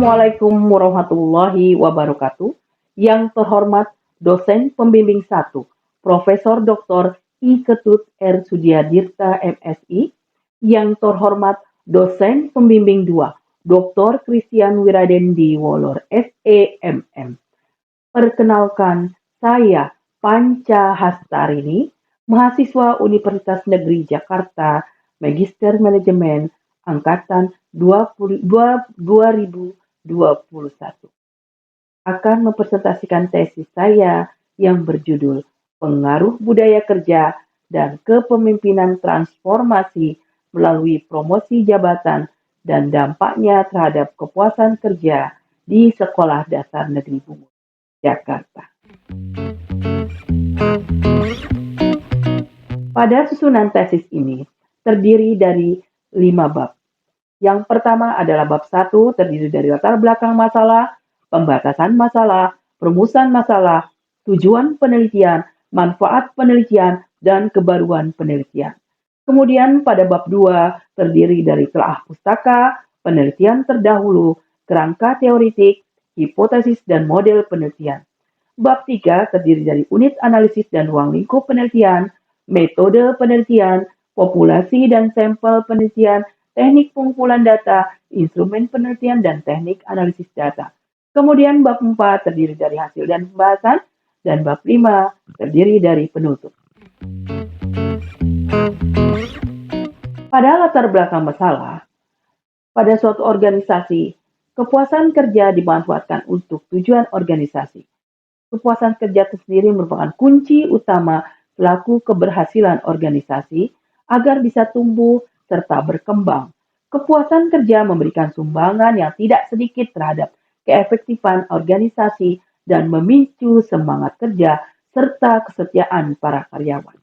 Assalamualaikum warahmatullahi wabarakatuh. Yang terhormat dosen pembimbing 1, Profesor Dr. I. Ketut R. Sudiadirta MSI. Yang terhormat dosen pembimbing 2, Dr. Christian Wiradendi Wolor SEMM. Perkenalkan, saya Panca Hastarini, mahasiswa Universitas Negeri Jakarta, Magister Manajemen angkatan 2021. Akan mempresentasikan tesis saya yang berjudul Pengaruh Budaya Kerja dan Kepemimpinan Transformasi melalui Promosi Jabatan dan Dampaknya terhadap Kepuasan Kerja di Sekolah Dasar Negeri Bungur, Jakarta. Pada susunan tesis ini terdiri dari 5 bab. Yang pertama adalah bab 1 terdiri dari latar belakang masalah, pembatasan masalah, perumusan masalah, tujuan penelitian, manfaat penelitian, dan kebaruan penelitian. Kemudian pada bab 2 terdiri dari telaah pustaka, penelitian terdahulu, kerangka teoritik, hipotesis dan model penelitian. Bab 3 terdiri dari unit analisis dan ruang lingkup penelitian, metode penelitian, populasi dan sampel penelitian, teknik pengumpulan data, instrumen penelitian, dan teknik analisis data. Kemudian bab 4 terdiri dari hasil dan pembahasan, dan bab 5 terdiri dari penutup. Pada latar belakang masalah, pada suatu organisasi, kepuasan kerja dimanfaatkan untuk tujuan organisasi. Kepuasan kerja itu sendiri merupakan kunci utama selaku keberhasilan organisasi agar bisa tumbuh serta berkembang. Kepuasan kerja memberikan sumbangan yang tidak sedikit terhadap keefektifan organisasi dan memicu semangat kerja serta kesetiaan para karyawan.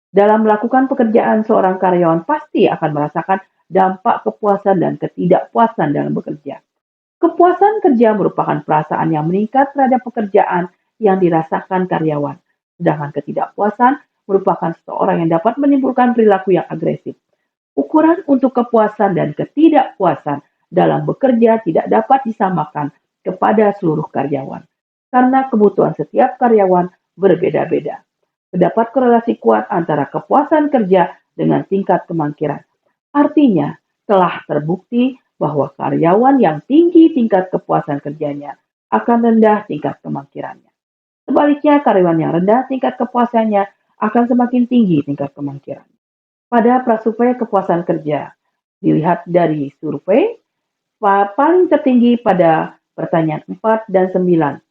Dalam melakukan pekerjaan, seorang karyawan pasti akan merasakan dampak kepuasan dan ketidakpuasan dalam bekerja. Kepuasan kerja merupakan perasaan yang meningkat terhadap pekerjaan yang dirasakan karyawan. Sedangkan ketidakpuasan merupakan seseorang yang dapat menimbulkan perilaku yang agresif. Ukuran untuk kepuasan dan ketidakpuasan dalam bekerja tidak dapat disamakan kepada seluruh karyawan, karena kebutuhan setiap karyawan berbeda-beda. Terdapat korelasi kuat antara kepuasan kerja dengan tingkat kemangkiran. Artinya, telah terbukti bahwa karyawan yang tinggi tingkat kepuasan kerjanya akan rendah tingkat kemangkirannya. Sebaliknya, karyawan yang rendah tingkat kepuasannya akan semakin tinggi tingkat kemangkirannya. Pada prasurvei kepuasan kerja, dilihat dari survei, paling tertinggi pada pertanyaan 4 dan 9.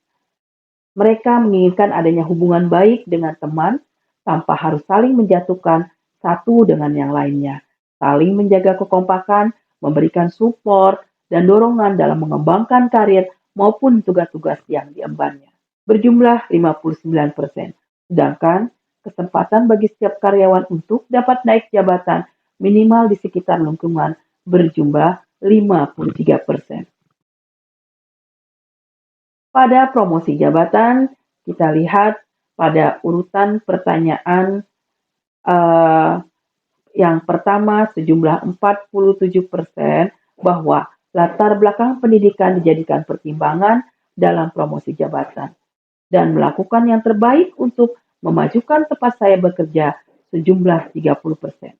Mereka menginginkan adanya hubungan baik dengan teman tanpa harus saling menjatuhkan satu dengan yang lainnya, saling menjaga kekompakan, memberikan support dan dorongan dalam mengembangkan karir maupun tugas-tugas yang diembannya. Berjumlah 59%. Sedangkan kesempatan bagi setiap karyawan untuk dapat naik jabatan minimal di sekitar lingkungan berjumlah 53%. Pada promosi jabatan, kita lihat pada urutan pertanyaan yang pertama sejumlah 47% bahwa latar belakang pendidikan dijadikan pertimbangan dalam promosi jabatan dan melakukan yang terbaik untuk memajukan tempat saya bekerja sejumlah 30%.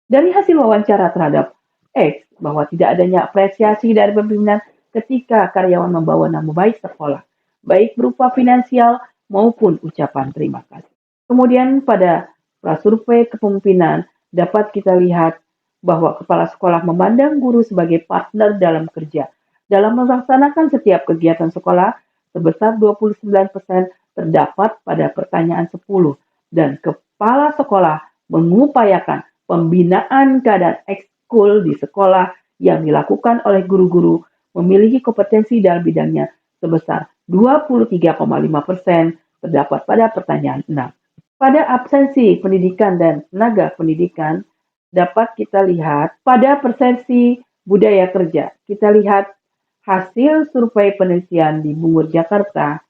Dari hasil wawancara terhadap X bahwa tidak adanya apresiasi dari pimpinan ketika karyawan membawa nama baik sekolah, baik berupa finansial maupun ucapan terima kasih. Kemudian pada prasurvei kepemimpinan dapat kita lihat bahwa kepala sekolah memandang guru sebagai partner dalam kerja. Dalam melaksanakan setiap kegiatan sekolah sebesar 29% terdapat pada pertanyaan 10 dan kepala sekolah mengupayakan pembinaan keadaan ekskul di sekolah yang dilakukan oleh guru-guru memiliki kompetensi dalam bidangnya sebesar 23,5% terdapat pada pertanyaan 6. Pada absensi pendidikan dan tenaga pendidikan dapat kita lihat pada persepsi budaya kerja. Kita lihat hasil survei penelitian di Bungur, Jakarta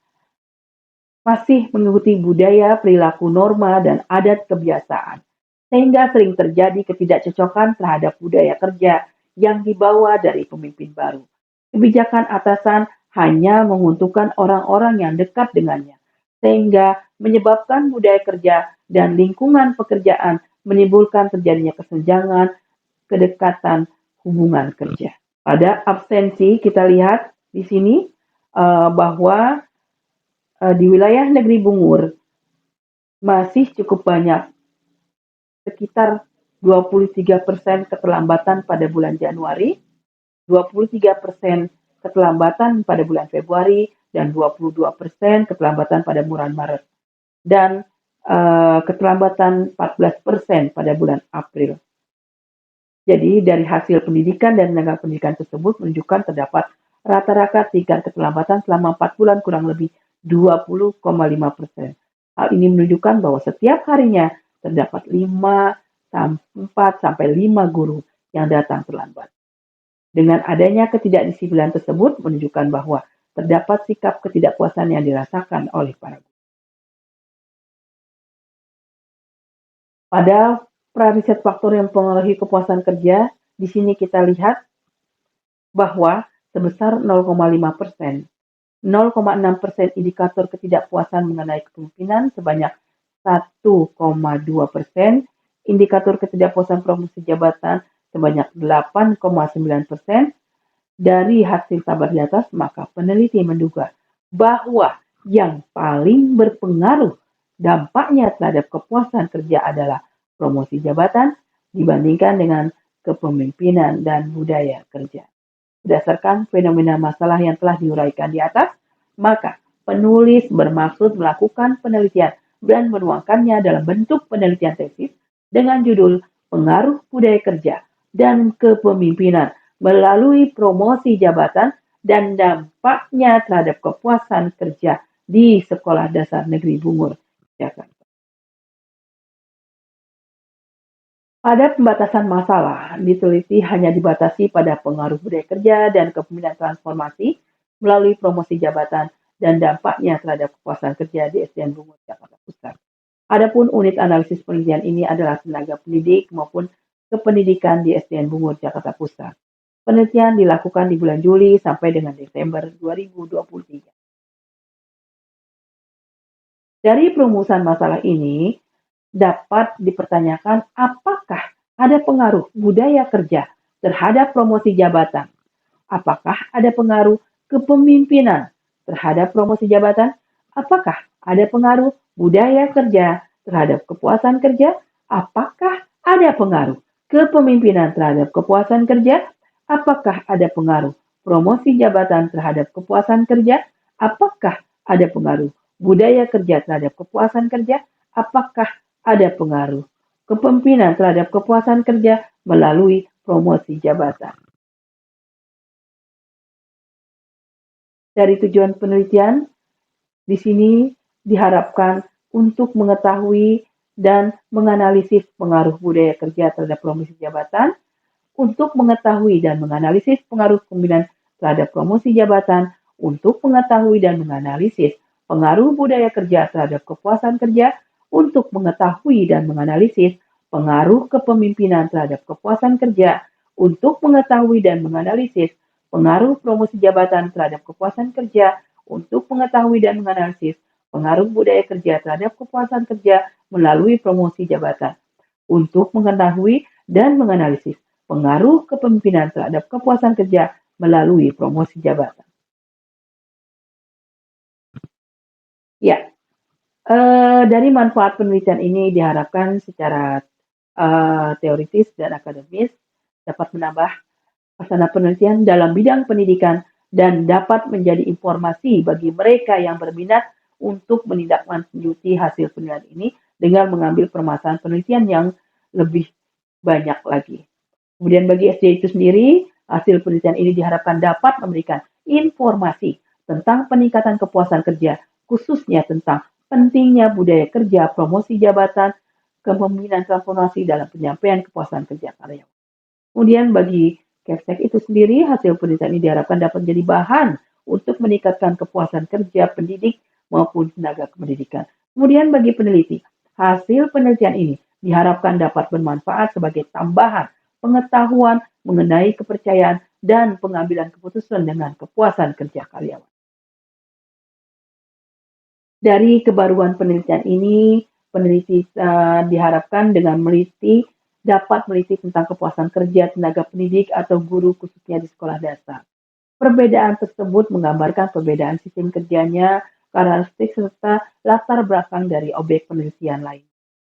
masih mengikuti budaya, perilaku, norma, dan adat kebiasaan, sehingga sering terjadi ketidakcocokan terhadap budaya kerja yang dibawa dari pemimpin baru. Kebijakan atasan hanya menguntungkan orang-orang yang dekat dengannya, sehingga menyebabkan budaya kerja dan lingkungan pekerjaan menimbulkan terjadinya kesenjangan, kedekatan hubungan kerja. Pada absensi kita lihat di sini bahwa di wilayah negeri Bungur masih cukup banyak, sekitar 23% keterlambatan pada bulan Januari, 23% keterlambatan pada bulan Februari, dan 22% keterlambatan pada bulan Maret. Dan keterlambatan 14% pada bulan April. Jadi dari hasil pendidikan dan tenaga pendidikan tersebut menunjukkan terdapat rata-rata tingkat keterlambatan selama 4 bulan kurang lebih 20,5%. Hal ini menunjukkan bahwa setiap harinya terdapat 4 sampai 5 guru yang datang terlambat. Dengan adanya ketidakdisiplinan tersebut menunjukkan bahwa terdapat sikap ketidakpuasan yang dirasakan oleh para guru. Pada riset faktor yang mempengaruhi kepuasan kerja, di sini kita lihat bahwa sebesar 0,5%, 0,6% indikator ketidakpuasan mengenai kepemimpinan, sebanyak 1,2%, indikator ketidakpuasan promosi jabatan sebanyak 8,9%. Dari hasil tabel di atas, maka peneliti menduga bahwa yang paling berpengaruh dampaknya terhadap kepuasan kerja adalah promosi jabatan dibandingkan dengan kepemimpinan dan budaya kerja. Berdasarkan fenomena masalah yang telah diuraikan di atas, maka penulis bermaksud melakukan penelitian dan menuangkannya dalam bentuk penelitian tesis dengan judul Pengaruh Budaya Kerja dan Kepemimpinan melalui promosi jabatan dan dampaknya terhadap kepuasan kerja di Sekolah Dasar Negeri Bungur, Jakarta. Pada pembatasan masalah, diteliti hanya dibatasi pada pengaruh budaya kerja dan kepemimpinan transformasi melalui promosi jabatan dan dampaknya terhadap kepuasan kerja di SDN Bungur, Jakarta Pusat. Adapun unit analisis penelitian ini adalah tenaga pendidik maupun kependidikan di SDN Bungur, Jakarta Pusat. Penelitian dilakukan di bulan Juli sampai dengan Desember 2023. Dari perumusan masalah ini, dapat dipertanyakan apakah ada pengaruh budaya kerja terhadap promosi jabatan? Apakah ada pengaruh kepemimpinan terhadap promosi jabatan? Apakah ada pengaruh budaya kerja terhadap kepuasan kerja? Apakah ada pengaruh kepemimpinan terhadap kepuasan kerja? Apakah ada pengaruh promosi jabatan terhadap kepuasan kerja? Apakah ada pengaruh budaya kerja terhadap kepuasan kerja? Apakah ada pengaruh kepemimpinan terhadap kepuasan kerja melalui promosi jabatan? Dari tujuan penelitian, di sini diharapkan untuk mengetahui dan menganalisis pengaruh budaya kerja terhadap promosi jabatan, untuk mengetahui dan menganalisis pengaruh kepemimpinan terhadap promosi jabatan, untuk mengetahui dan menganalisis pengaruh budaya kerja terhadap kepuasan kerja, untuk mengetahui dan menganalisis pengaruh kepemimpinan terhadap kepuasan kerja, untuk mengetahui dan menganalisis pengaruh promosi jabatan terhadap kepuasan kerja, untuk mengetahui dan menganalisis pengaruh budaya kerja terhadap kepuasan kerja melalui promosi jabatan, untuk mengetahui dan menganalisis pengaruh kepemimpinan terhadap kepuasan kerja melalui promosi jabatan. Ya, dari manfaat penelitian ini diharapkan secara teoritis dan akademis dapat menambah sarana penelitian dalam bidang pendidikan dan dapat menjadi informasi bagi mereka yang berminat untuk menindaklanjuti hasil penelitian ini dengan mengambil permasalahan penelitian yang lebih banyak lagi. Kemudian bagi SD itu sendiri, hasil penelitian ini diharapkan dapat memberikan informasi tentang peningkatan kepuasan kerja, khususnya tentang pentingnya budaya kerja, promosi jabatan, kepemimpinan transformasi dalam penyampaian kepuasan kerja karyawan. Kemudian bagi Kepsek itu sendiri, hasil penelitian ini diharapkan dapat menjadi bahan untuk meningkatkan kepuasan kerja pendidik maupun tenaga kependidikan. Kemudian bagi peneliti, hasil penelitian ini diharapkan dapat bermanfaat sebagai tambahan pengetahuan mengenai kepercayaan dan pengambilan keputusan dengan kepuasan kerja karyawan. Dari kebaruan penelitian ini, peneliti diharapkan dengan dapat meneliti tentang kepuasan kerja tenaga pendidik atau guru khususnya di sekolah dasar. Perbedaan tersebut menggambarkan perbedaan sistem kerjanya, karakteristik serta latar belakang dari objek penelitian lain.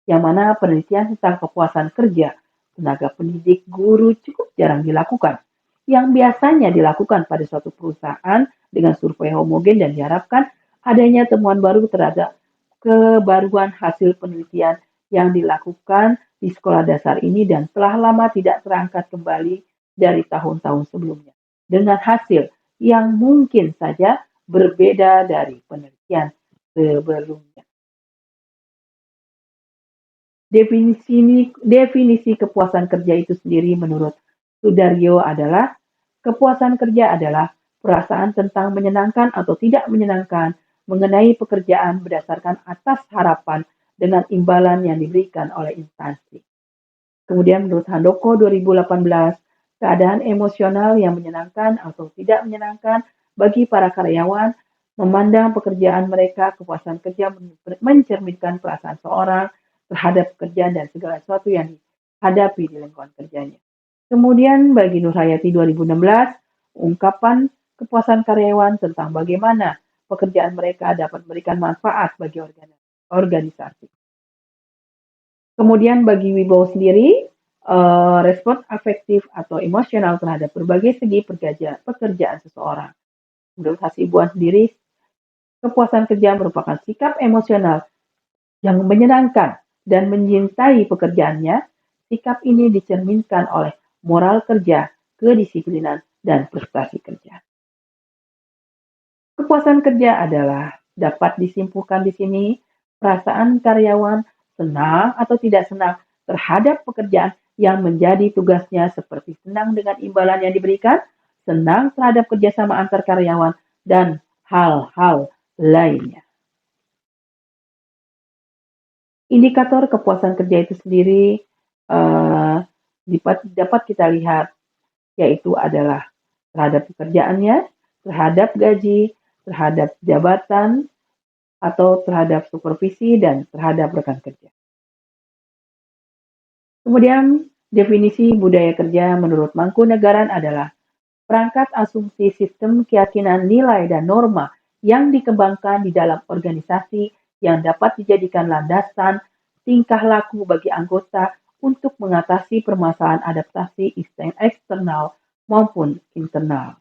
Yang mana penelitian tentang kepuasan kerja tenaga pendidik guru cukup jarang dilakukan. Yang biasanya dilakukan pada suatu perusahaan dengan survei homogen dan diharapkan adanya temuan baru terhadap kebaruan hasil penelitian yang dilakukan di sekolah dasar ini dan telah lama tidak terangkat kembali dari tahun-tahun sebelumnya. Dengan hasil yang mungkin saja berbeda dari penelitian sebelumnya. Definisi kepuasan kerja itu sendiri menurut Sudaryo adalah kepuasan kerja adalah perasaan tentang menyenangkan atau tidak menyenangkan mengenai pekerjaan berdasarkan atas harapan dengan imbalan yang diberikan oleh instansi. Kemudian menurut Handoko 2018, keadaan emosional yang menyenangkan atau tidak menyenangkan bagi para karyawan memandang pekerjaan mereka, kepuasan kerja mencerminkan perasaan seorang terhadap pekerjaan dan segala sesuatu yang dihadapi di lingkungan kerjanya. Kemudian bagi Nurhayati 2016, ungkapan kepuasan karyawan tentang bagaimana pekerjaan mereka dapat memberikan manfaat bagi organisasi. Kemudian bagi Wibowo sendiri, respon afektif atau emosional terhadap berbagai segi pekerjaan seseorang. Menurut Hasibuan sendiri, kepuasan kerja merupakan sikap emosional yang menyenangkan dan mencintai pekerjaannya. Sikap ini dicerminkan oleh moral kerja, kedisiplinan, dan prestasi kerja. Kepuasan kerja adalah dapat disimpulkan di sini perasaan karyawan senang atau tidak senang terhadap pekerjaan yang menjadi tugasnya seperti senang dengan imbalan yang diberikan, senang terhadap kerjasama antar karyawan, dan hal-hal lainnya. Indikator kepuasan kerja itu sendiri dapat kita lihat, yaitu adalah terhadap pekerjaannya, terhadap gaji, terhadap jabatan, atau terhadap supervisi, dan terhadap rekan kerja. Kemudian, definisi budaya kerja menurut Mangkunegaran adalah perangkat asumsi sistem keyakinan nilai dan norma yang dikembangkan di dalam organisasi yang dapat dijadikan landasan tingkah laku bagi anggota untuk mengatasi permasalahan adaptasi eksternal maupun internal.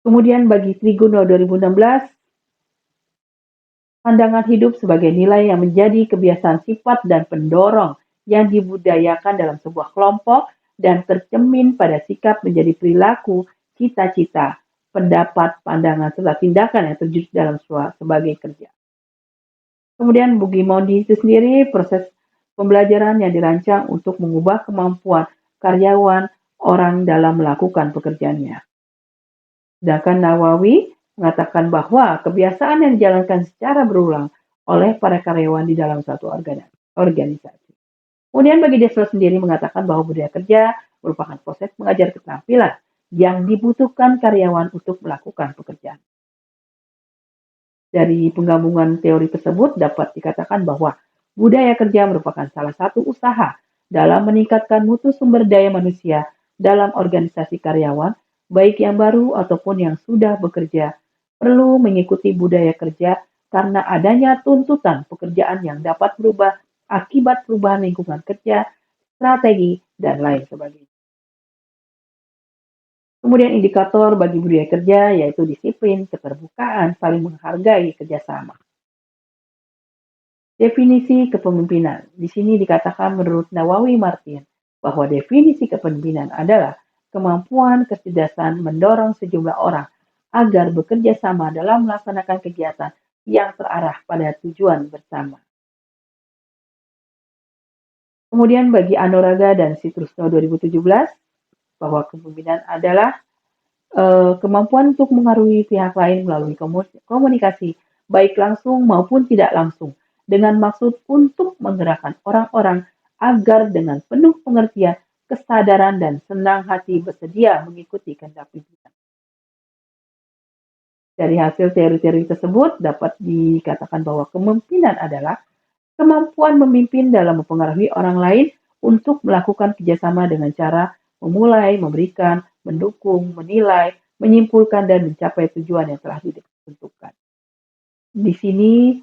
Kemudian bagi Trigono 2016, pandangan hidup sebagai nilai yang menjadi kebiasaan sifat dan pendorong yang dibudayakan dalam sebuah kelompok dan tercermin pada sikap menjadi perilaku, cita-cita, pendapat, pandangan, serta tindakan yang terjun dalam sebagai kerja. Kemudian Bugi Mondi itu sendiri proses pembelajaran yang dirancang untuk mengubah kemampuan karyawan orang dalam melakukan pekerjaannya. Sedangkan Nawawi mengatakan bahwa kebiasaan yang dijalankan secara berulang oleh para karyawan di dalam suatu organisasi. Kemudian bagi Deslo sendiri mengatakan bahwa budaya kerja merupakan proses mengajar keterampilan yang dibutuhkan karyawan untuk melakukan pekerjaan. Dari penggabungan teori tersebut dapat dikatakan bahwa budaya kerja merupakan salah satu usaha dalam meningkatkan mutu sumber daya manusia dalam organisasi karyawan, baik yang baru ataupun yang sudah bekerja, perlu mengikuti budaya kerja karena adanya tuntutan pekerjaan yang dapat berubah akibat perubahan lingkungan kerja, strategi, dan lain sebagainya. Kemudian indikator bagi budaya kerja yaitu disiplin, keterbukaan, saling menghargai, kerjasama. Definisi kepemimpinan. Di sini dikatakan menurut Nawawi Martin bahwa definisi kepemimpinan adalah kemampuan kecerdasan mendorong sejumlah orang agar bekerja sama dalam melaksanakan kegiatan yang terarah pada tujuan bersama. Kemudian bagi Anoraga dan Sitrusno 2017, bahwa kepemimpinan adalah kemampuan untuk mengaruhi pihak lain melalui komunikasi, baik langsung maupun tidak langsung, dengan maksud untuk menggerakkan orang-orang agar dengan penuh pengertian, kesadaran dan senang hati bersedia mengikuti kehendak pimpinan. Dari hasil teori-teori tersebut dapat dikatakan bahwa kepemimpinan adalah kemampuan memimpin dalam mempengaruhi orang lain untuk melakukan kerjasama dengan cara memulai, memberikan, mendukung, menilai, menyimpulkan, dan mencapai tujuan yang telah ditentukan. Di sini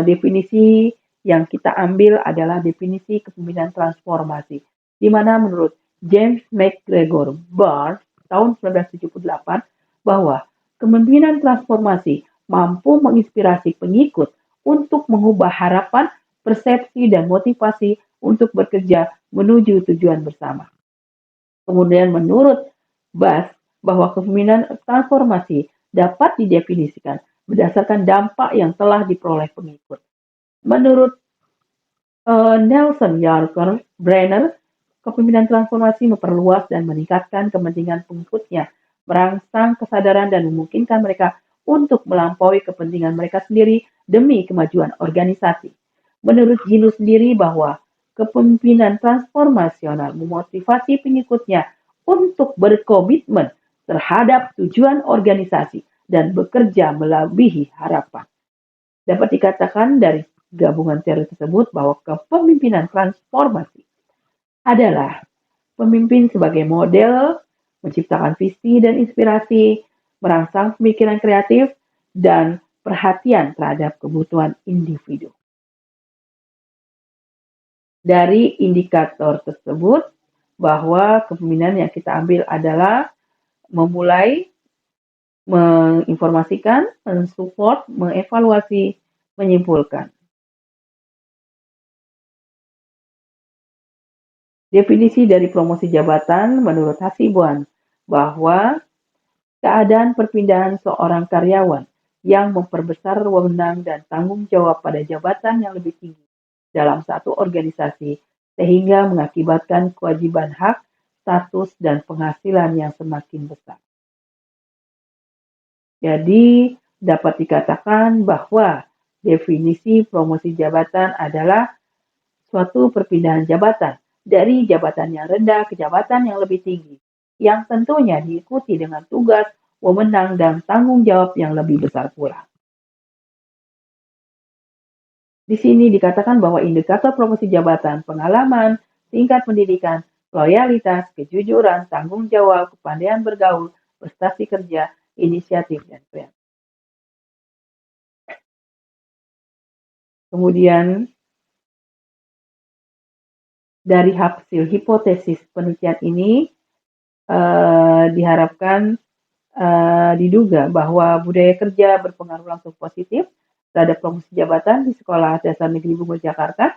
definisi yang kita ambil adalah definisi kepemimpinan transformasi, di mana menurut James McGregor Barnes tahun 1978 bahwa kepemimpinan transformasi mampu menginspirasi pengikut untuk mengubah harapan, persepsi, dan motivasi untuk bekerja menuju tujuan bersama. Kemudian menurut Bass bahwa kepemimpinan transformasi dapat didefinisikan berdasarkan dampak yang telah diperoleh pengikut. Menurut Nelson Yarker Brenner, kepemimpinan transformasi memperluas dan meningkatkan kepentingan pengikutnya, merangsang kesadaran dan memungkinkan mereka untuk melampaui kepentingan mereka sendiri demi kemajuan organisasi. Menurut Gino sendiri bahwa kepemimpinan transformasional memotivasi pengikutnya untuk berkomitmen terhadap tujuan organisasi dan bekerja melebihi harapan. Dapat dikatakan dari gabungan teori tersebut bahwa kepemimpinan transformasi adalah pemimpin sebagai model, menciptakan visi dan inspirasi, merangsang pemikiran kreatif, dan perhatian terhadap kebutuhan individu. Dari indikator tersebut, bahwa kepemimpinan yang kita ambil adalah memulai, menginformasikan, mensupport, mengevaluasi, menyimpulkan. Definisi dari promosi jabatan menurut Hasibuan bahwa keadaan perpindahan seorang karyawan yang memperbesar wewenang dan tanggung jawab pada jabatan yang lebih tinggi dalam satu organisasi sehingga mengakibatkan kewajiban hak, status, dan penghasilan yang semakin besar. Jadi dapat dikatakan bahwa definisi promosi jabatan adalah suatu perpindahan jabatan dari jabatan yang rendah ke jabatan yang lebih tinggi, yang tentunya diikuti dengan tugas, wewenang, dan tanggung jawab yang lebih besar pula. Di sini dikatakan bahwa indikator promosi jabatan, pengalaman, tingkat pendidikan, loyalitas, kejujuran, tanggung jawab, kepandaian bergaul, prestasi kerja, inisiatif, dan kreatif. Kemudian dari hasil hipotesis penelitian ini diharapkan diduga bahwa budaya kerja berpengaruh langsung positif terhadap promosi jabatan di Sekolah Dasar Negeri Bogor, Jakarta.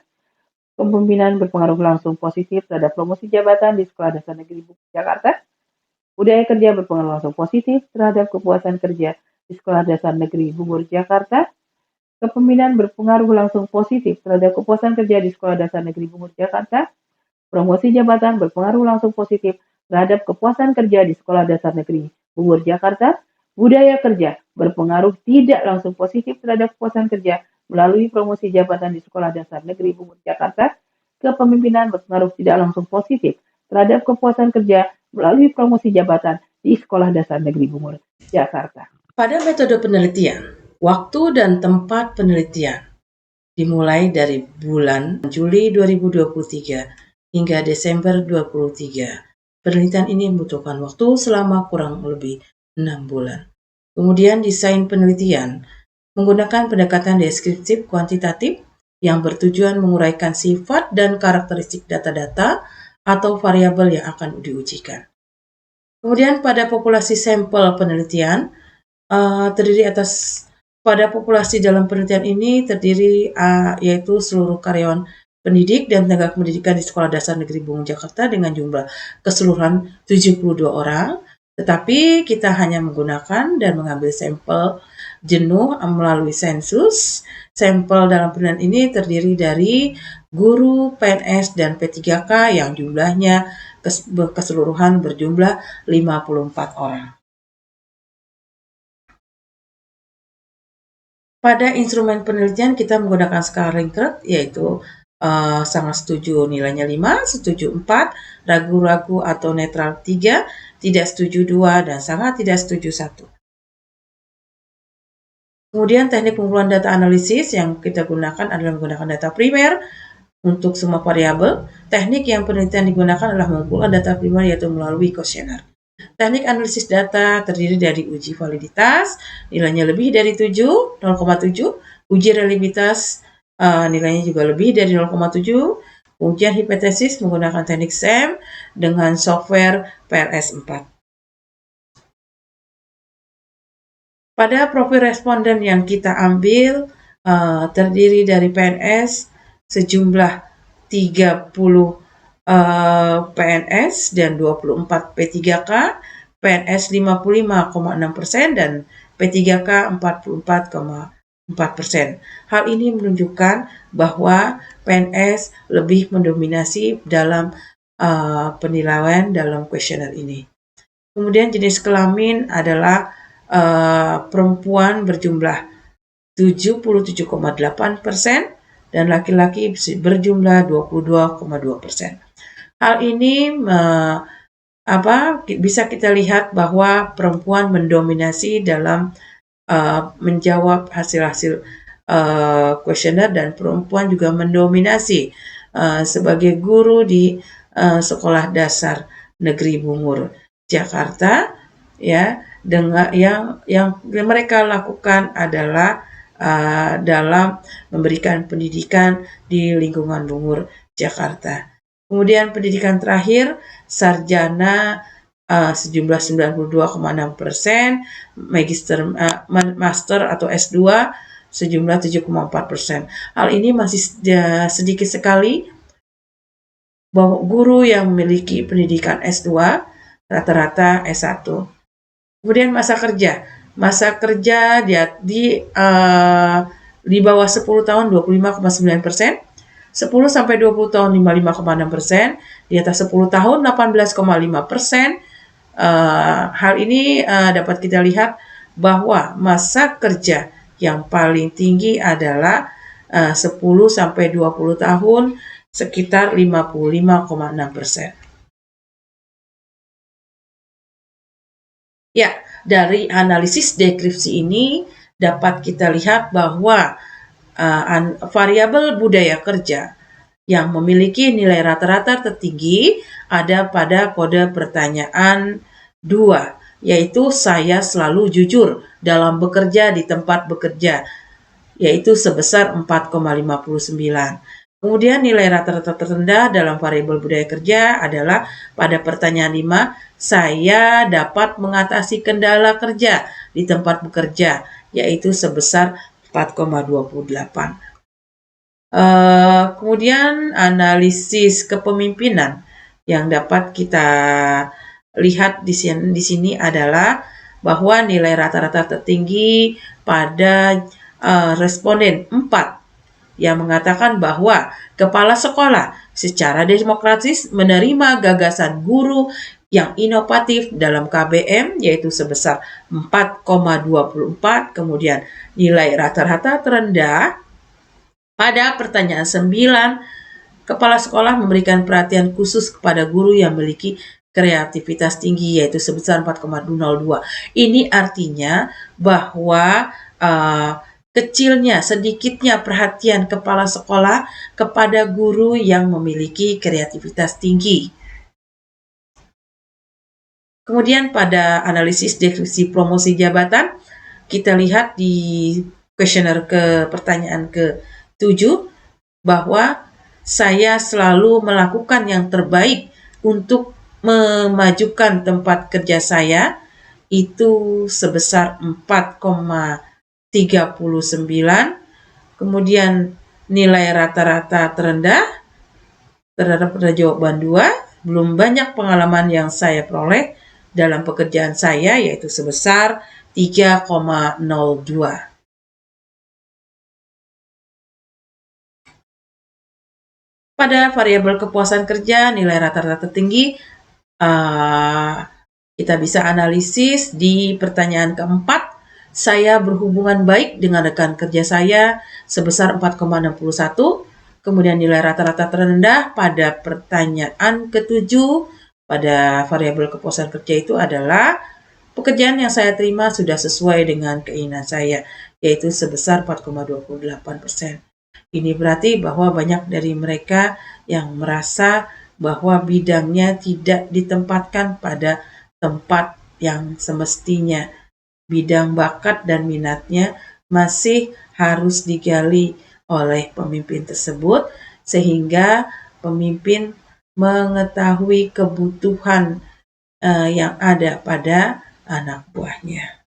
Kepemimpinan berpengaruh langsung positif terhadap promosi jabatan di Sekolah Dasar Negeri Bogor, Jakarta. Budaya kerja berpengaruh langsung positif terhadap kepuasan kerja di Sekolah Dasar Negeri Bogor, Jakarta. Kepemimpinan berpengaruh langsung positif terhadap kepuasan kerja di Sekolah Dasar Negeri Bogor, Jakarta. Promosi jabatan berpengaruh langsung positif terhadap kepuasan kerja di Sekolah Dasar Negeri Bogor, Jakarta. Budaya kerja berpengaruh tidak langsung positif terhadap kepuasan kerja melalui promosi jabatan di Sekolah Dasar Negeri Bogor, Jakarta. Kepemimpinan berpengaruh tidak langsung positif terhadap kepuasan kerja melalui promosi jabatan di Sekolah Dasar Negeri Bogor, Jakarta. Pada metode penelitian, waktu dan tempat penelitian dimulai dari bulan Juli 2023 hingga Desember 2023. Penelitian ini membutuhkan waktu selama kurang lebih 6 bulan. Kemudian desain penelitian menggunakan pendekatan deskriptif kuantitatif yang bertujuan menguraikan sifat dan karakteristik data-data atau variabel yang akan diujikan. Kemudian pada populasi sampel penelitian terdiri atas pada populasi dalam penelitian ini terdiri yaitu seluruh karyawan pendidik dan tenaga pendidikan di Sekolah Dasar Negeri Bogor, Jakarta dengan jumlah keseluruhan 72 orang, tetapi kita hanya menggunakan dan mengambil sampel jenuh melalui sensus. Sampel dalam penelitian ini terdiri dari guru, PNS, dan P3K yang jumlahnya keseluruhan berjumlah 54 orang. Pada instrumen penelitian kita menggunakan skala Likert, yaitu sangat setuju nilainya 5, setuju 4, ragu-ragu atau netral 3, tidak setuju 2, dan sangat tidak setuju 1. Kemudian teknik pengumpulan data analisis yang kita gunakan adalah menggunakan data primer untuk semua variabel. Teknik yang penelitian digunakan adalah mengumpulkan data primer yaitu melalui kuesioner. Teknik analisis data terdiri dari uji validitas, nilainya lebih dari 7, 0,7, uji reliabilitas, nilainya juga lebih dari 0,7, ujian hipotesis menggunakan teknik SEM dengan software PLS4. Pada profil responden yang kita ambil terdiri dari PNS sejumlah 30 PNS dan 24 P3K, PNS 55,6% dan P3K 44,4%. Hal ini menunjukkan bahwa PNS lebih mendominasi dalam penilaian dalam kuesioner ini. Kemudian jenis kelamin adalah perempuan berjumlah 77,8% dan laki-laki berjumlah 22,2%. Hal ini bisa kita lihat bahwa perempuan mendominasi dalam menjawab hasil-hasil kuesioner dan perempuan juga mendominasi sebagai guru di Sekolah Dasar Negeri Bungur Jakarta, ya, dengan yang mereka lakukan adalah dalam memberikan pendidikan di lingkungan Bungur Jakarta. Kemudian pendidikan terakhir sarjana sejumlah 92,6%, master atau S2 sejumlah 7,4%. Hal ini masih sedikit sekali bahwa guru yang memiliki pendidikan S2 rata-rata S1. Kemudian masa kerja di bawah 10 tahun 25,9%, 10 sampai 20 tahun 55,6%, di atas 10 tahun 18,5%. Hal ini dapat kita lihat bahwa masa kerja yang paling tinggi adalah 10 sampai 20 tahun sekitar 55,6%. Ya, dari analisis deskripsi ini dapat kita lihat bahwa variabel budaya kerja yang memiliki nilai rata-rata tertinggi ada pada kode pertanyaan 2, yaitu saya selalu jujur dalam bekerja di tempat bekerja, yaitu sebesar 4,59. Kemudian nilai rata-rata terendah dalam variabel budaya kerja adalah pada pertanyaan 5, saya dapat mengatasi kendala kerja di tempat bekerja, yaitu sebesar 4,28. Kemudian analisis kepemimpinan yang dapat kita lihat di sini adalah bahwa nilai rata-rata tertinggi pada responden 4 yang mengatakan bahwa kepala sekolah secara demokratis menerima gagasan guru yang inovatif dalam KBM, yaitu sebesar 4,24. Kemudian nilai rata-rata terendah pada pertanyaan 9, kepala sekolah memberikan perhatian khusus kepada guru yang memiliki kreativitas tinggi, yaitu sebesar 4,02. Ini artinya bahwa sedikitnya perhatian kepala sekolah kepada guru yang memiliki kreativitas tinggi. Kemudian pada analisis deskripsi promosi jabatan, kita lihat di kuesioner pertanyaan ke-7 bahwa saya selalu melakukan yang terbaik untuk memajukan tempat kerja saya, itu sebesar 4,39. Kemudian nilai rata-rata terendah terhadap pada jawaban 2, belum banyak pengalaman yang saya peroleh dalam pekerjaan saya, yaitu sebesar 3,02. Pada variabel kepuasan kerja, nilai rata-rata tertinggi kita bisa analisis di pertanyaan keempat, saya berhubungan baik dengan rekan kerja saya sebesar 4,61, Kemudian nilai rata-rata terendah pada pertanyaan ke-7 pada variabel kepuasan kerja itu adalah pekerjaan yang saya terima sudah sesuai dengan keinginan saya, yaitu sebesar 4,28%. Ini berarti bahwa banyak dari mereka yang merasa bahwa bidangnya tidak ditempatkan pada tempat yang semestinya. Bidang bakat dan minatnya masih harus digali oleh pemimpin tersebut, sehingga pemimpin mengetahui kebutuhan yang ada pada anak buahnya.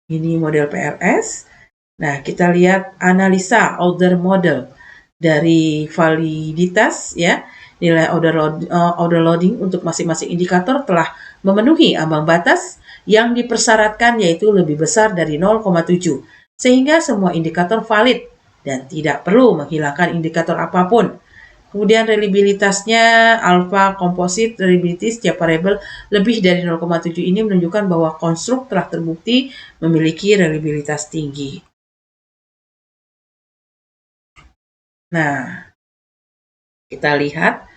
Ini model PRS. Nah, kita lihat analisa order model dari validitas ya. Nilai order loading untuk masing-masing indikator telah memenuhi ambang batas yang dipersyaratkan, yaitu lebih besar dari 0,7, sehingga semua indikator valid dan tidak perlu menghilangkan indikator apapun. Kemudian reliabilitasnya alpha composite reliability setiap variabel lebih dari 0,7 ini menunjukkan bahwa konstruk telah terbukti memiliki reliabilitas tinggi. Nah, kita lihat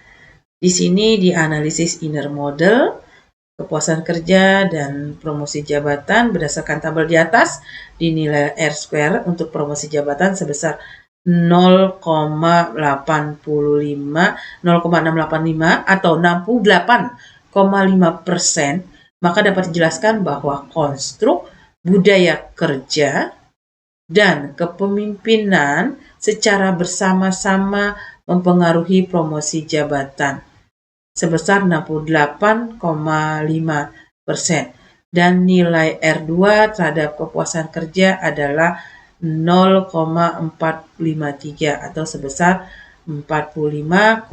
di sini di analisis inner model, kepuasan kerja dan promosi jabatan berdasarkan tabel di atas, dinilai R² untuk promosi jabatan sebesar 0,685 atau 68,5%, maka dapat dijelaskan bahwa konstruk budaya kerja dan kepemimpinan secara bersama-sama mempengaruhi promosi jabatan sebesar 68,5%, dan nilai R2 terhadap kepuasan kerja adalah 0,453 atau sebesar 45,3%.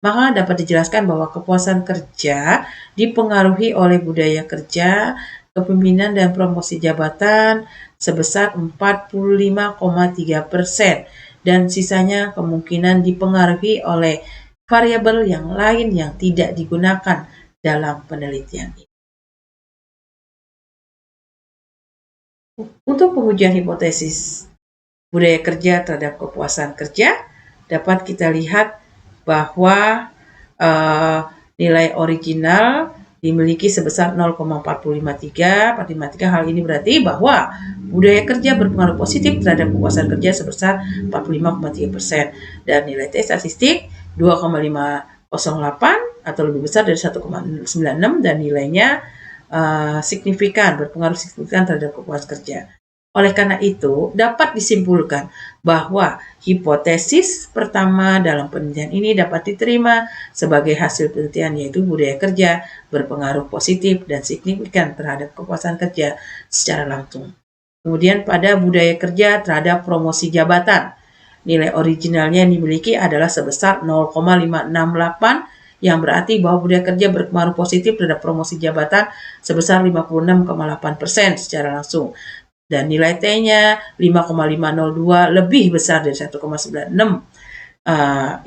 Maka dapat dijelaskan bahwa kepuasan kerja dipengaruhi oleh budaya kerja, kepemimpinan dan promosi jabatan sebesar 45,3%, dan sisanya kemungkinan dipengaruhi oleh variabel yang lain yang tidak digunakan dalam penelitian ini. Untuk pengujian hipotesis budaya kerja terhadap kepuasan kerja, dapat kita lihat bahwa nilai original dimiliki sebesar 0,453. Hal ini berarti bahwa budaya kerja berpengaruh positif terhadap kepuasan kerja sebesar 45,3%, dan nilai T statistik 2,508 atau lebih besar dari 1,96, dan nilainya berpengaruh signifikan terhadap kepuasan kerja. Oleh karena itu, dapat disimpulkan bahwa hipotesis pertama dalam penelitian ini dapat diterima sebagai hasil penelitian, yaitu budaya kerja berpengaruh positif dan signifikan terhadap kepuasan kerja secara langsung. Kemudian pada budaya kerja terhadap promosi jabatan, nilai originalnya yang dimiliki adalah sebesar 0,568, yang berarti bahwa budaya kerja berpengaruh positif terhadap promosi jabatan sebesar 56,8% secara langsung. Dan nilai T-nya 5,502 lebih besar dari 1,96.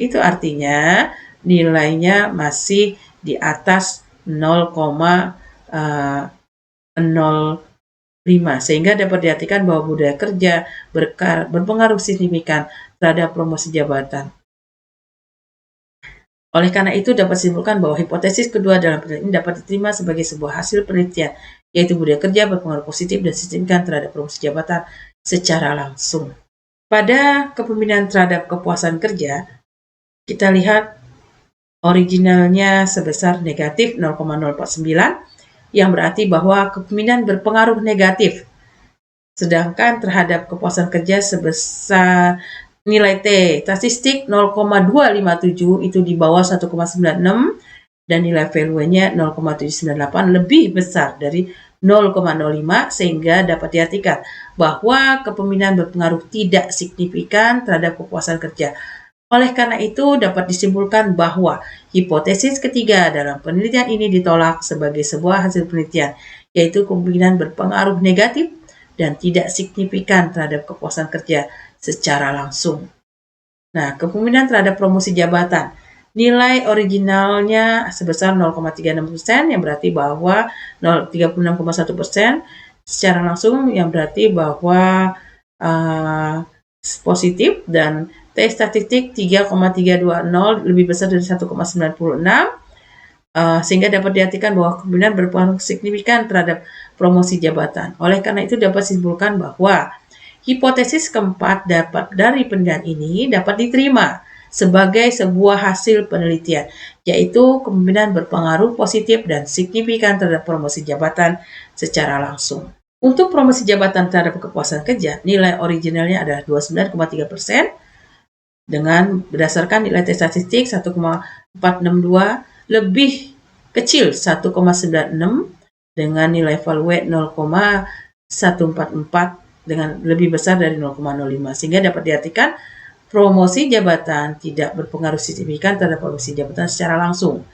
Itu artinya nilainya masih di atas 0,05, sehingga dapat diartikan bahwa budaya kerja berpengaruh signifikan terhadap promosi jabatan. Oleh karena itu, dapat disimpulkan bahwa hipotesis kedua dalam penelitian ini dapat diterima sebagai sebuah hasil penelitian, yaitu budaya kerja berpengaruh positif dan signifikan terhadap promosi jabatan secara langsung. Pada kepemimpinan terhadap kepuasan kerja, kita lihat originalnya sebesar negatif 0,049, yang berarti bahwa kepemimpinan berpengaruh negatif. Sedangkan terhadap kepuasan kerja sebesar nilai T statistik 0,257 itu di bawah 1,96, dan nilai value-nya 0,798 lebih besar dari 0,05, sehingga dapat diartikan bahwa kepemimpinan berpengaruh tidak signifikan terhadap kepuasan kerja. Oleh karena itu, dapat disimpulkan bahwa hipotesis ketiga dalam penelitian ini ditolak sebagai sebuah hasil penelitian, yaitu kepemimpinan berpengaruh negatif dan tidak signifikan terhadap kepuasan kerja secara langsung. Nah, kepemimpinan terhadap promosi jabatan, nilai originalnya sebesar 0,36%, yang berarti bahwa 36,1%, secara langsung yang berarti bahwa positif dan T statistik 3,320 lebih besar dari 1,96, sehingga dapat diartikan bahwa kepemimpinan berpengaruh signifikan terhadap promosi jabatan. Oleh karena itu dapat disimpulkan bahwa hipotesis keempat dari penelitian ini dapat diterima sebagai sebuah hasil penelitian, yaitu kepemimpinan berpengaruh positif dan signifikan terhadap promosi jabatan secara langsung. Untuk promosi jabatan terhadap kepuasan kerja, nilai originalnya adalah 29,3%, dengan berdasarkan nilai tes statistik 1,462 lebih kecil 1,96 dengan nilai value 0,144 dengan lebih besar dari 0,05, sehingga dapat diartikan promosi jabatan tidak berpengaruh signifikan terhadap promosi jabatan secara langsung.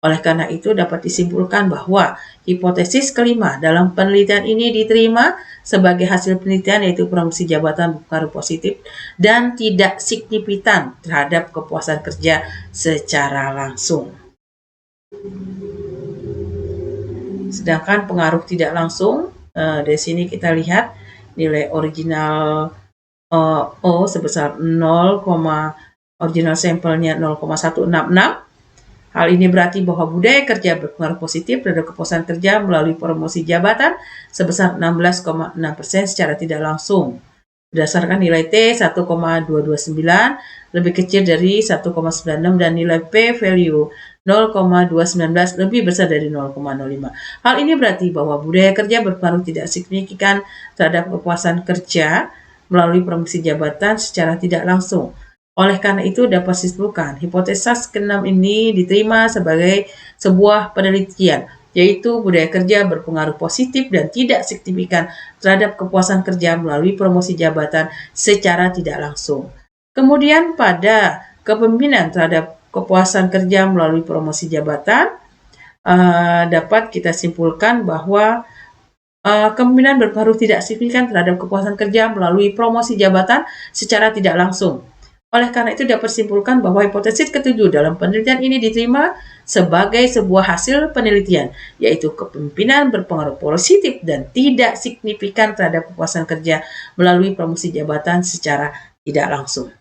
Oleh karena itu dapat disimpulkan bahwa hipotesis kelima dalam penelitian ini diterima sebagai hasil penelitian, yaitu promosi jabatan berpengaruh positif dan tidak signifikan terhadap kepuasan kerja secara langsung. Sedangkan pengaruh tidak langsung, dari sini kita lihat nilai original O sebesar 0, original sampelnya 0,166. Hal ini berarti bahwa budaya kerja berpengaruh positif terhadap kepuasan kerja melalui promosi jabatan sebesar 16,6% secara tidak langsung. Berdasarkan nilai T 1,229 lebih kecil dari 1,96 dan nilai P value 0,219 lebih besar dari 0,05. Hal ini berarti bahwa budaya kerja berpengaruh tidak signifikan terhadap kepuasan kerja melalui promosi jabatan secara tidak langsung. Oleh karena itu dapat disimpulkan hipotesis ke-6 ini diterima sebagai sebuah penelitian, yaitu budaya kerja berpengaruh positif dan tidak signifikan terhadap kepuasan kerja melalui promosi jabatan secara tidak langsung. Kemudian pada kepemimpinan terhadap kepuasan kerja melalui promosi jabatan, dapat kita simpulkan bahwa kepemimpinan berpengaruh tidak signifikan terhadap kepuasan kerja melalui promosi jabatan secara tidak langsung. Oleh karena itu dapat disimpulkan bahwa hipotesis ketujuh dalam penelitian ini diterima sebagai sebuah hasil penelitian, yaitu kepemimpinan berpengaruh positif dan tidak signifikan terhadap kepuasan kerja melalui promosi jabatan secara tidak langsung.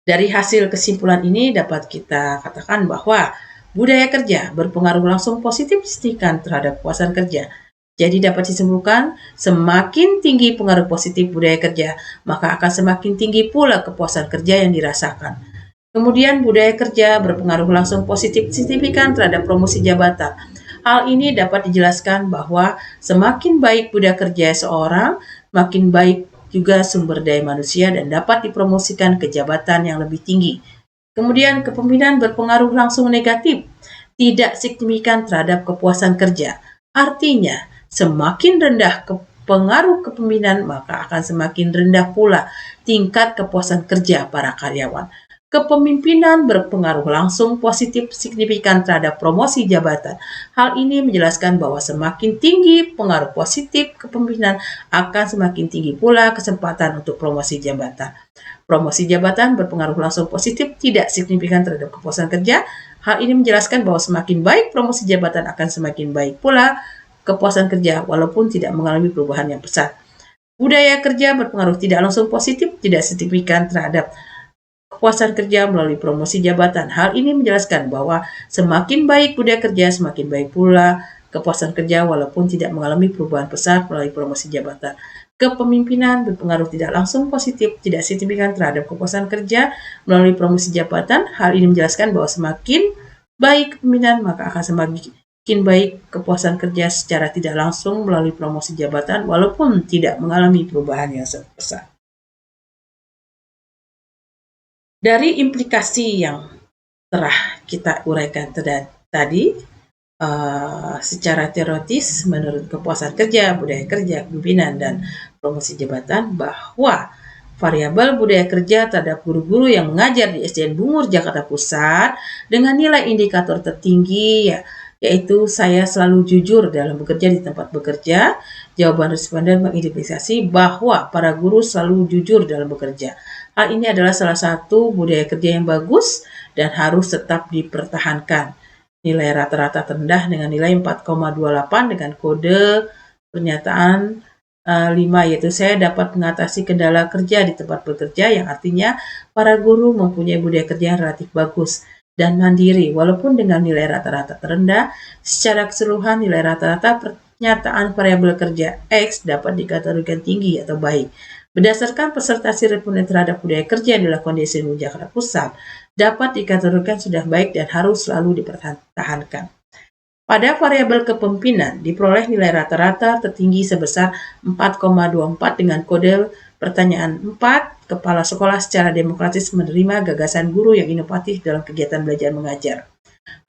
Dari hasil kesimpulan ini dapat kita katakan bahwa budaya kerja berpengaruh langsung positif signifikan terhadap kepuasan kerja. Jadi dapat disimpulkan, semakin tinggi pengaruh positif budaya kerja, maka akan semakin tinggi pula kepuasan kerja yang dirasakan. Kemudian budaya kerja berpengaruh langsung positif signifikan terhadap promosi jabatan. Hal ini dapat dijelaskan bahwa semakin baik budaya kerja seorang, makin baik juga sumber daya manusia dan dapat dipromosikan ke jabatan yang lebih tinggi. Kemudian kepemimpinan berpengaruh langsung negatif, tidak signifikan terhadap kepuasan kerja. Artinya, semakin rendah pengaruh kepemimpinan, maka akan semakin rendah pula tingkat kepuasan kerja para karyawan. Kepemimpinan berpengaruh langsung positif signifikan terhadap promosi jabatan. Hal ini menjelaskan bahwa semakin tinggi pengaruh positif kepemimpinan, akan semakin tinggi pula kesempatan untuk promosi jabatan. Promosi jabatan berpengaruh langsung positif tidak signifikan terhadap kepuasan kerja. Hal ini menjelaskan bahwa semakin baik promosi jabatan, akan semakin baik pula kepuasan kerja walaupun tidak mengalami perubahan yang besar. Budaya kerja berpengaruh tidak langsung positif tidak signifikan terhadap kepuasan kerja melalui promosi jabatan. Hal ini menjelaskan bahwa semakin baik budaya kerja, semakin baik pula kepuasan kerja walaupun tidak mengalami perubahan besar melalui promosi jabatan. Kepemimpinan berpengaruh tidak langsung positif tidak signifikan terhadap kepuasan kerja melalui promosi jabatan. Hal ini menjelaskan bahwa semakin baik kepemimpinan, maka akan semakin baik kepuasan kerja secara tidak langsung melalui promosi jabatan walaupun tidak mengalami perubahan yang besar. Dari implikasi yang telah kita uraikan tadi, secara teoritis menurut kepuasan kerja, budaya kerja, kepemimpinan, dan promosi jabatan, bahwa variabel budaya kerja terhadap guru-guru yang mengajar di SDN Bungur Jakarta Pusat dengan nilai indikator tertinggi, yaitu saya selalu jujur dalam bekerja di tempat bekerja. Jawaban responden mengidentifikasi bahwa para guru selalu jujur dalam bekerja. Hal ini adalah salah satu budaya kerja yang bagus dan harus tetap dipertahankan. Nilai rata-rata terendah dengan nilai 4,28 dengan kode pernyataan 5, yaitu saya dapat mengatasi kendala kerja di tempat bekerja, yang artinya para guru mempunyai budaya kerja yang relatif bagus dan mandiri, walaupun dengan nilai rata-rata terendah. Secara keseluruhan, nilai rata-rata pernyataan variabel kerja X dapat dikategorikan tinggi atau baik. Berdasarkan presentasi responden terhadap budaya kerja yang dilakukan di SDN Jakarta Pusat, dapat dikategorikan sudah baik dan harus selalu dipertahankan. Pada variabel kepemimpinan, diperoleh nilai rata-rata tertinggi sebesar 4,24 dengan kode pertanyaan 4. Kepala sekolah secara demokratis menerima gagasan guru yang inovatif dalam kegiatan belajar mengajar.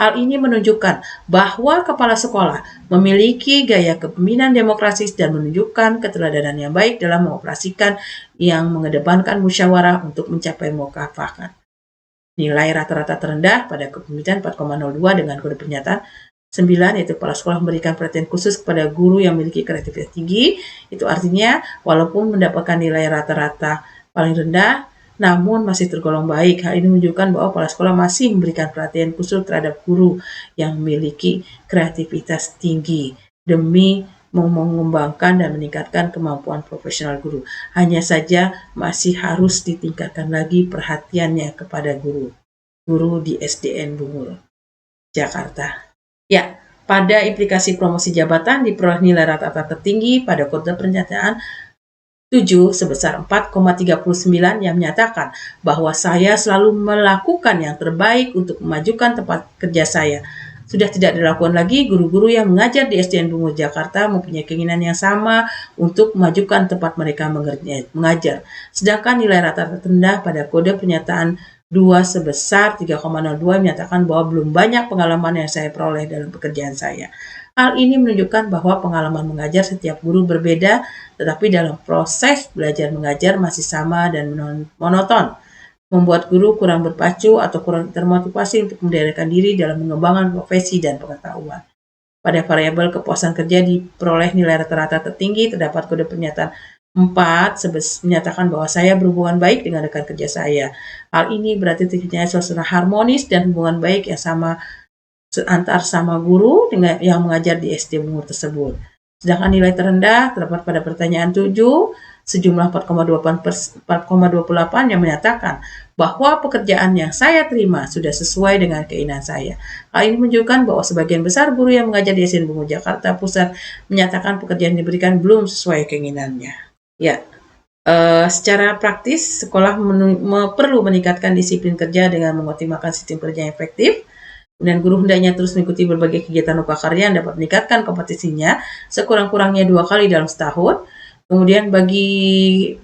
Hal ini menunjukkan bahwa kepala sekolah memiliki gaya kepemimpinan demokratis dan menunjukkan keteladanan yang baik dalam mengoperasikan yang mengedepankan musyawarah untuk mencapai mufakat. Nilai rata-rata terendah pada kepemimpinan 4,02 dengan kode pernyataan 9, yaitu kepala sekolah memberikan perhatian khusus kepada guru yang memiliki kreativitas tinggi. Itu artinya walaupun mendapatkan nilai rata-rata paling rendah, namun masih tergolong baik. Hal ini menunjukkan bahwa kepala sekolah masih memberikan perhatian khusus terhadap guru yang memiliki kreativitas tinggi demi mengembangkan dan meningkatkan kemampuan profesional guru. Hanya saja masih harus ditingkatkan lagi perhatiannya kepada guru di SDN Bungur, Jakarta. Ya, pada implikasi promosi jabatan diperoleh nilai rata-rata tertinggi pada kode pernyataan 7 sebesar 4,39 yang menyatakan bahwa saya selalu melakukan yang terbaik untuk memajukan tempat kerja saya. Sudah tidak dilakukan lagi, guru-guru yang mengajar di SDN Bungur Jakarta mempunyai keinginan yang sama untuk memajukan tempat mereka mengajar. Sedangkan nilai rata-rata rendah pada kode pernyataan 2 sebesar 3,02 menyatakan bahwa belum banyak pengalaman yang saya peroleh dalam pekerjaan saya. Hal ini menunjukkan bahwa pengalaman mengajar setiap guru berbeda, tetapi dalam proses belajar mengajar masih sama dan monoton, membuat guru kurang berpacu atau kurang termotivasi untuk mendirikan diri dalam mengembangkan profesi dan pengetahuan. Pada variabel kepuasan kerja diperoleh nilai rata-rata tertinggi, terdapat kode pernyataan 4 menyatakan bahwa saya berhubungan baik dengan rekan kerja saya. Hal ini berarti terjadinya suasana harmonis dan hubungan baik yang sama antar sama guru dengan yang mengajar di SD Bungur tersebut. Sedangkan nilai terendah terdapat pada pertanyaan 7 sejumlah 4,28 yang menyatakan bahwa pekerjaan yang saya terima sudah sesuai dengan keinginan saya. Hal ini menunjukkan bahwa sebagian besar guru yang mengajar di SDN Bungur Jakarta Pusat menyatakan pekerjaan yang diberikan belum sesuai keinginannya. Ya, secara praktis sekolah perlu meningkatkan disiplin kerja dengan mengoptimalkan sistem kerja yang efektif. Dan guru hendaknya terus mengikuti berbagai kegiatan upakarya yang dapat meningkatkan kompetisinya sekurang-kurangnya 2 kali dalam setahun. Kemudian bagi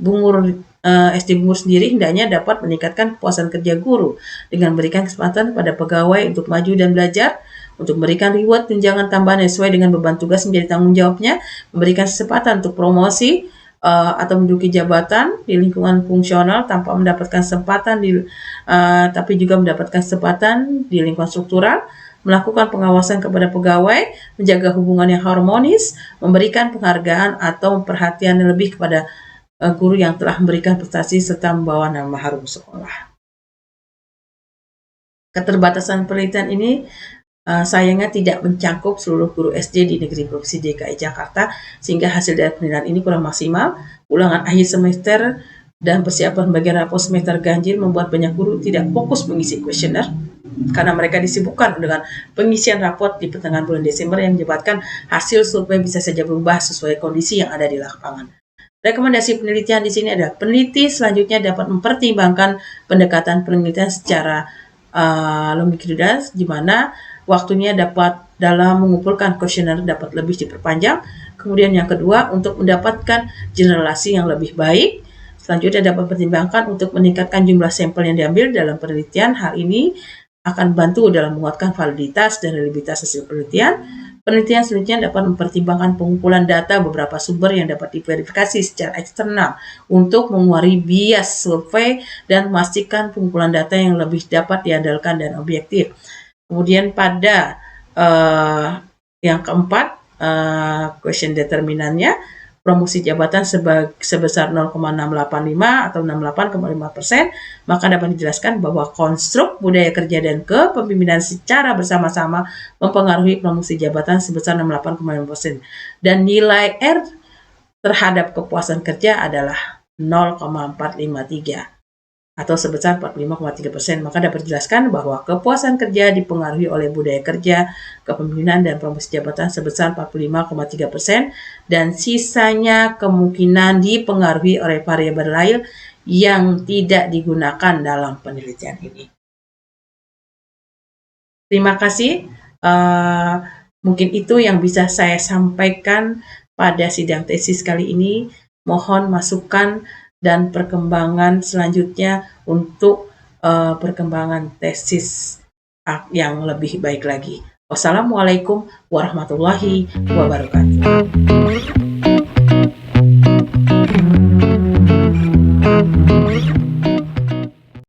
SD Bungur sendiri hendaknya dapat meningkatkan kepuasan kerja guru dengan memberikan kesempatan pada pegawai untuk maju dan belajar, untuk memberikan reward tunjangan tambahan sesuai dengan beban tugas menjadi tanggung jawabnya, memberikan kesempatan untuk promosi atau menduduki jabatan di lingkungan fungsional tanpa mendapatkan kesempatan tapi juga mendapatkan kesempatan di lingkungan struktural, melakukan pengawasan kepada pegawai, menjaga hubungan yang harmonis, memberikan penghargaan atau perhatian lebih kepada guru yang telah memberikan prestasi serta membawa nama harum sekolah. Keterbatasan penelitian ini sayangnya tidak mencakup seluruh guru SD di negeri Provinsi DKI Jakarta, sehingga hasil dari penilaian ini kurang maksimal. Ulangan akhir semester dan persiapan bagian rapor semester ganjil membuat banyak guru tidak fokus mengisi kuesioner karena mereka disibukkan dengan pengisian raport di pertengahan bulan Desember yang menyebabkan hasil survei bisa saja berubah sesuai kondisi yang ada di lapangan. Rekomendasi penelitian di sini adalah peneliti selanjutnya dapat mempertimbangkan pendekatan penelitian secara longitudinal, di mana waktunya dapat dalam mengumpulkan kuesioner dapat lebih diperpanjang. Kemudian yang kedua, untuk mendapatkan generalisasi yang lebih baik. Selanjutnya dapat mempertimbangkan untuk meningkatkan jumlah sampel yang diambil dalam penelitian. Hal ini akan membantu dalam menguatkan validitas dan reliabilitas hasil penelitian. Penelitian selanjutnya dapat mempertimbangkan pengumpulan data beberapa sumber yang dapat diverifikasi secara eksternal untuk mengurangi bias survei dan memastikan pengumpulan data yang lebih dapat diandalkan dan objektif. Kemudian pada yang keempat, question determinannya, promosi jabatan sebesar 0,685 atau 68,5%, maka dapat dijelaskan bahwa konstruk budaya kerja dan kepemimpinan secara bersama-sama mempengaruhi promosi jabatan sebesar 68,5%. Dan nilai R terhadap kepuasan kerja adalah 0,453 atau sebesar 45,3%. Maka dapat dijelaskan bahwa kepuasan kerja dipengaruhi oleh budaya kerja, kepemimpinan, dan promosi jabatan sebesar 45,3%, dan sisanya kemungkinan dipengaruhi oleh variabel lain yang tidak digunakan dalam penelitian ini. Terima kasih. Mungkin itu yang bisa saya sampaikan pada sidang tesis kali ini. Mohon masukan dan perkembangan selanjutnya untuk perkembangan tesis yang lebih baik lagi. Wassalamualaikum warahmatullahi wabarakatuh.